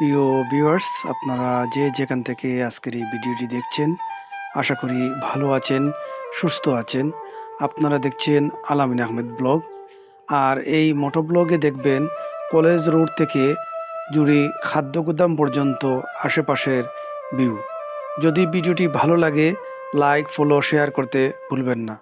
প্রিয় ভিউয়ার্স, আপনারা যে যেখান থেকে আজকের এই ভিডিওটি দেখছেন, আশা করি ভালো আছেন, সুস্থ আছেন। আপনারা দেখছেন আলামিন আহমেদ ব্লগ। আর এই মোটো ব্লগে দেখবেন কলেজ রোড থেকে জুড়ে খাদ্য গুদাম পর্যন্ত আশেপাশের ভিউ। যদি ভিডিওটি ভালো লাগে, লাইক, ফলো, শেয়ার করতে ভুলবেন না।